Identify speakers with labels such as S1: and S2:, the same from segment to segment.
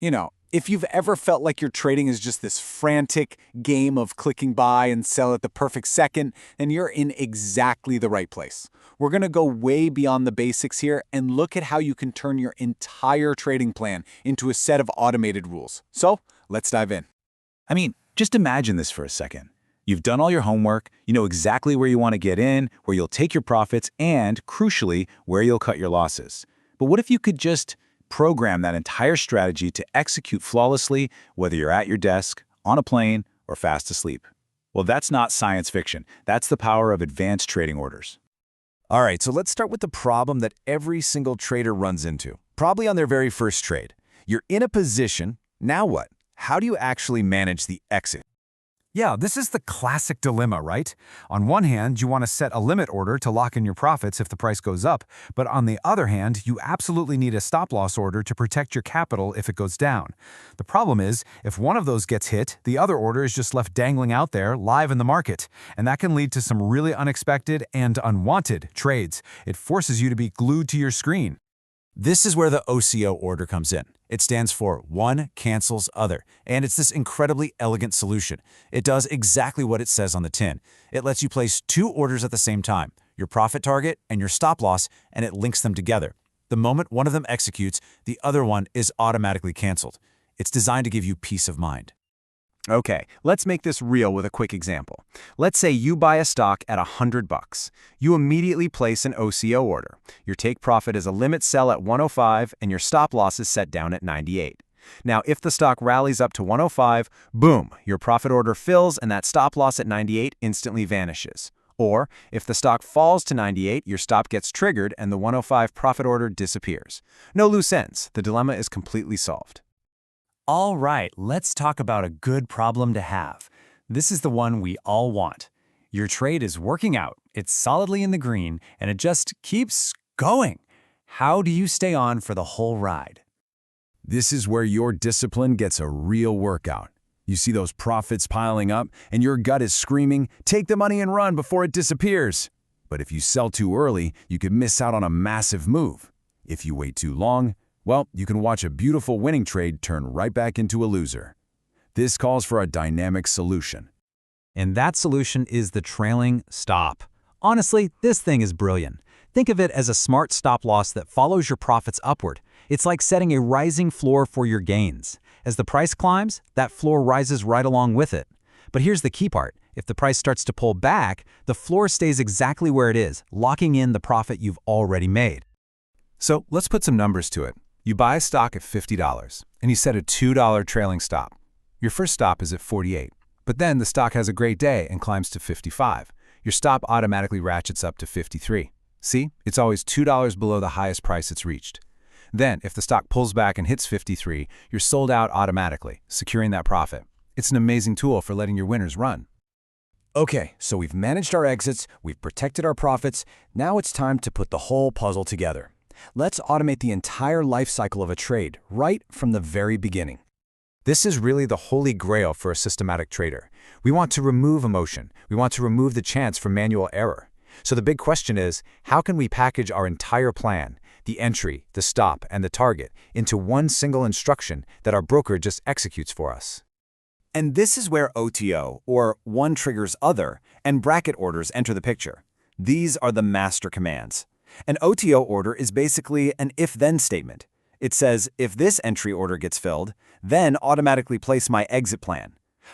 S1: If you've ever felt like your trading is just this frantic game of clicking buy and sell at the perfect second, then you're in exactly the right place. We're going to go way beyond the basics here and look at how you can turn your entire trading plan into a set of automated rules. So, let's dive in.
S2: Just imagine this for a second. You've done all your homework, you know exactly where you want to get in, where you'll take your profits, and, crucially, where you'll cut your losses. But what if you could just program that entire strategy to execute flawlessly, whether you're at your desk, on a plane, or fast asleep? Well, that's not science fiction. That's the power of advanced trading orders.
S3: All right, so let's start with the problem that every single trader runs into, probably on their very first trade. You're in a position, now what? How do you actually manage the exit?
S4: Yeah, this is the classic dilemma, right? On one hand, you want to set a limit order to lock in your profits if the price goes up, but on the other hand, you absolutely need a stop-loss order to protect your capital if it goes down. The problem is, if one of those gets hit, the other order is just left dangling out there, live in the market, and that can lead to some really unexpected and unwanted trades. It forces you to be glued to your screen.
S3: This is where the OCO order comes in. It stands for One Cancels Other, and it's this incredibly elegant solution. It does exactly what it says on the tin. It lets you place two orders at the same time, your profit target and your stop loss, and it links them together. The moment one of them executes, the other one is automatically canceled. It's designed to give you peace of mind.
S1: Okay, let's make this real with a quick example. Let's say you buy a stock at $100. You immediately place an OCO order. Your take profit is a limit sell at 105 and your stop loss is set down at 98. Now, if the stock rallies up to 105, boom, your profit order fills and that stop loss at 98 instantly vanishes. Or, if the stock falls to 98, your stop gets triggered and the 105 profit order disappears. No loose ends. The dilemma is completely solved.
S5: All right, let's talk about a good problem to have. This is the one we all want. Your trade is working out, it's solidly in the green, and it just keeps going. How do you stay on for the whole ride?
S3: This is where your discipline gets a real workout. You see those profits piling up, and your gut is screaming, "Take the money and run before it disappears." But if you sell too early, you could miss out on a massive move. If you wait too long, well, you can watch a beautiful winning trade turn right back into a loser. This calls for a dynamic solution.
S5: And that solution is the trailing stop. Honestly, this thing is brilliant. Think of it as a smart stop loss that follows your profits upward. It's like setting a rising floor for your gains. As the price climbs, that floor rises right along with it. But here's the key part. If the price starts to pull back, the floor stays exactly where it is, locking in the profit you've already made.
S4: So let's put some numbers to it. You buy a stock at $50, and you set a $2 trailing stop. Your first stop is at 48, but then the stock has a great day and climbs to 55. Your stop automatically ratchets up to 53. See, it's always $2 below the highest price it's reached. Then, if the stock pulls back and hits 53, you're sold out automatically, securing that profit. It's an amazing tool for letting your winners run.
S3: Okay, so we've managed our exits, we've protected our profits, now it's time to put the whole puzzle together. Let's automate the entire life cycle of a trade, right from the very beginning. This is really the holy grail for a systematic trader. We want to remove emotion. We want to remove the chance for manual error. So the big question is, how can we package our entire plan, the entry, the stop, and the target, into one single instruction that our broker just executes for us?
S1: And this is where OTO, or One Triggers Other, and bracket orders enter the picture. These are the master commands. An OTO order is basically an if-then statement. It says, if this entry order gets filled, then automatically place my exit plan.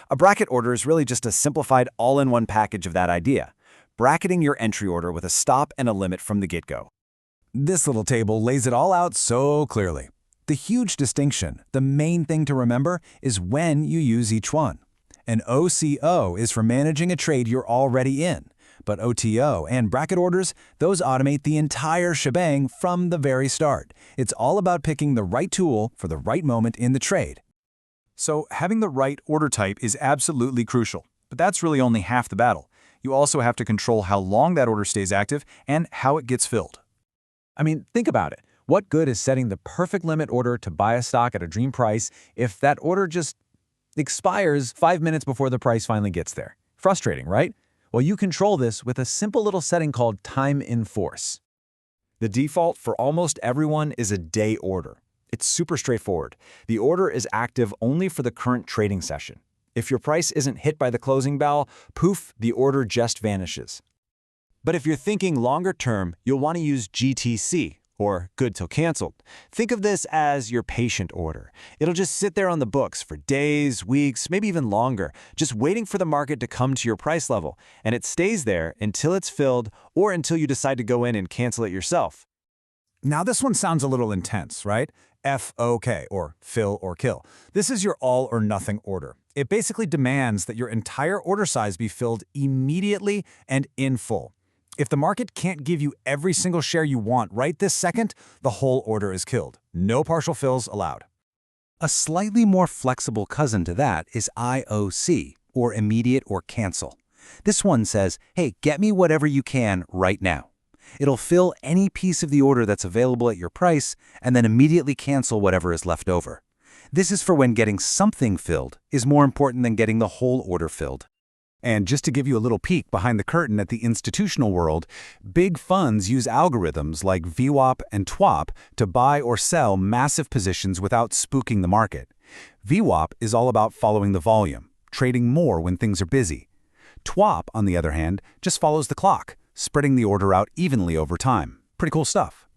S1: A bracket order is really just a simplified all-in-one package of that idea, bracketing your entry order with a stop and a limit from the get-go.
S4: This little table lays it all out so clearly. The huge distinction, the main thing to remember, is when you use each one. An OCO is for managing a trade you're already in, but OTO and bracket orders, those automate the entire shebang from the very start. It's all about picking the right tool for the right moment in the trade.
S2: So having the right order type is absolutely crucial, but that's really only half the battle. You also have to control how long that order stays active and how it gets filled.
S5: Think about it. What good is setting the perfect limit order to buy a stock at a dream price if that order just expires 5 minutes before the price finally gets there? Frustrating, right? Well, you control this with a simple little setting called time in force.
S1: The default for almost everyone is a day order.
S2: It's super straightforward. The order is active only for the current trading session. If your price isn't hit by the closing bell, poof, the order just vanishes. But if you're thinking longer term, you'll want to use GTC, or good till canceled. Think of this as your patient order. It'll just sit there on the books for days, weeks, maybe even longer, just waiting for the market to come to your price level, and it stays there until it's filled or until you decide to go in and cancel it yourself.
S3: Now this one sounds a little intense, right? FOK, or fill or kill. This is your all-or-nothing order. It basically demands that your entire order size be filled immediately and in full. If the market can't give you every single share you want right this second, the whole order is killed. No partial fills allowed.
S4: A slightly more flexible cousin to that is IOC, or immediate or cancel. This one says, hey, get me whatever you can right now. It'll fill any piece of the order that's available at your price and then immediately cancel whatever is left over. This is for when getting something filled is more important than getting the whole order filled.
S2: And just to give you a little peek behind the curtain at the institutional world, big funds use algorithms like VWAP and TWAP to buy or sell massive positions without spooking the market. VWAP is all about following the volume, trading more when things are busy. TWAP, on the other hand, just follows the clock, spreading the order out evenly over time. Pretty cool stuff.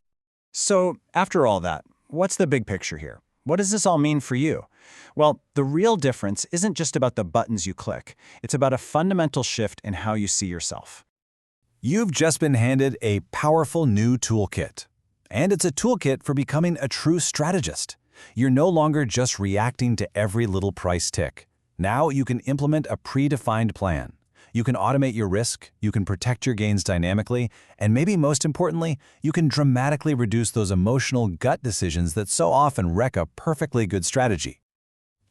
S1: So, after all that, what's the big picture here? What does this all mean for you? Well, the real difference isn't just about the buttons you click. It's about a fundamental shift in how you see yourself.
S3: You've just been handed a powerful new toolkit. And it's a toolkit for becoming a true strategist. You're no longer just reacting to every little price tick. Now you can implement a predefined plan. You can automate your risk, you can protect your gains dynamically, and maybe most importantly, you can dramatically reduce those emotional gut decisions that so often wreck a perfectly good strategy.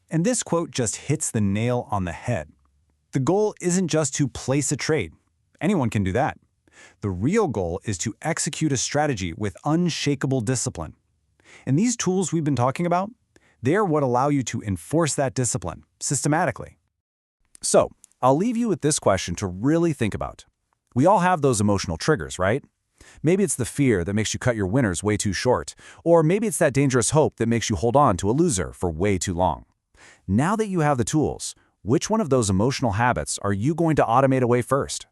S3: And this quote just hits the nail on the head. The goal isn't just to place a trade. Anyone can do that. The real goal is to execute a strategy with unshakable discipline. And these tools we've been talking about, they're what allow you to enforce that discipline systematically. So, I'll leave you with this question to really think about. We all have those emotional triggers, right? Maybe it's the fear that makes you cut your winners way too short, or maybe it's that dangerous hope that makes you hold on to a loser for way too long. Now that you have the tools, which one of those emotional habits are you going to automate away first?